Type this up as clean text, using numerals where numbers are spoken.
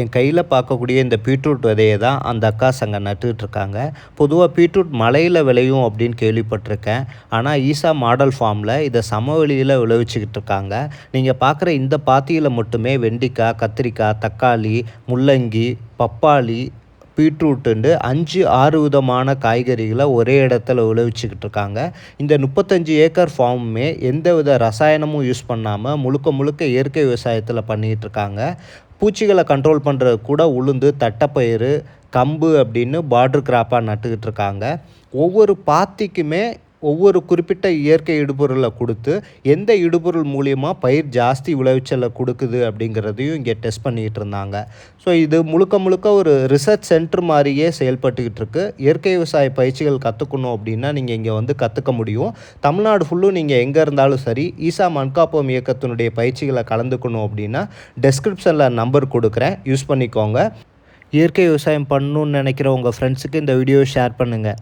என் கையில் பார்க்கக்கூடிய இந்த பீட்ரூட் விதையை தான் அந்த அக்கா அங்கே நட்டுட்ருக்காங்க. பொதுவாக பீட்ரூட் மலையில் விளையும் அப்படின்னு கேள்விப்பட்டிருக்கேன். ஆனால் ஈசா மாடல் ஃபார்மில் இதை சமவெளியில் விளைவிச்சிக்கிட்டு இருக்காங்க. நீங்கள் பார்க்குற இந்த பாத்தியில் மட்டுமே வெண்டிக்காய், கத்திரிக்காய், தக்காளி, முள்ளங்கி, பப்பாளி, பீட்ரூட்டுண்டு 5-6 விதமான காய்கறிகளை ஒரே இடத்துல விளைவிச்சிக்கிட்டு இருக்காங்க. இந்த 35 ஏக்கர் ஃபார்முமே எந்தவித ரசாயனமும் யூஸ் பண்ணாமல் முழுக்க முழுக்க இயற்கை விவசாயத்தில் பண்ணிகிட்ருக்காங்க. பூச்சிகளை கண்ட்ரோல் பண்ணுறது கூட உளுந்து, தட்டைப்பயிறு, கம்பு அப்படின்னு பார்டர் கிராப்பாக நட்டுக்கிட்டு இருக்காங்க. ஒவ்வொரு பாத்திக்குமே ஒவ்வொரு குறிப்பிட்ட இயற்கை இடுபொருளை கொடுத்து எந்த இடுபொருள் மூலியமாக பயிர் ஜாஸ்தி விளைவிச்சலை கொடுக்குது அப்படிங்கிறதையும் இங்கே டெஸ்ட் பண்ணிக்கிட்டு இருந்தாங்க. ஸோ இது முழுக்க முழுக்க ஒரு ரிசர்ச் சென்டர் மாதிரியே செயல்பட்டுக்கிட்டு இருக்கு. இயற்கை விவசாய பயிற்சிகள் கற்றுக்கணும் அப்படின்னா நீங்கள் இங்கே வந்து கற்றுக்க முடியும். தமிழ்நாடு ஃபுல்லும் நீங்கள் எங்கே இருந்தாலும் சரி, ஈசா மண்காப்போம் இயக்கத்தினுடைய பயிற்சிகளை கலந்துக்கணும் அப்படின்னா டெஸ்கிரிப்ஷனில் நம்பர் கொடுக்குறேன், யூஸ் பண்ணிக்கோங்க. இயற்கை விவசாயம் பண்ணணுன்னு நினைக்கிற உங்கள் ஃப்ரெண்ட்ஸுக்கு இந்த வீடியோவை ஷேர் பண்ணுங்கள்.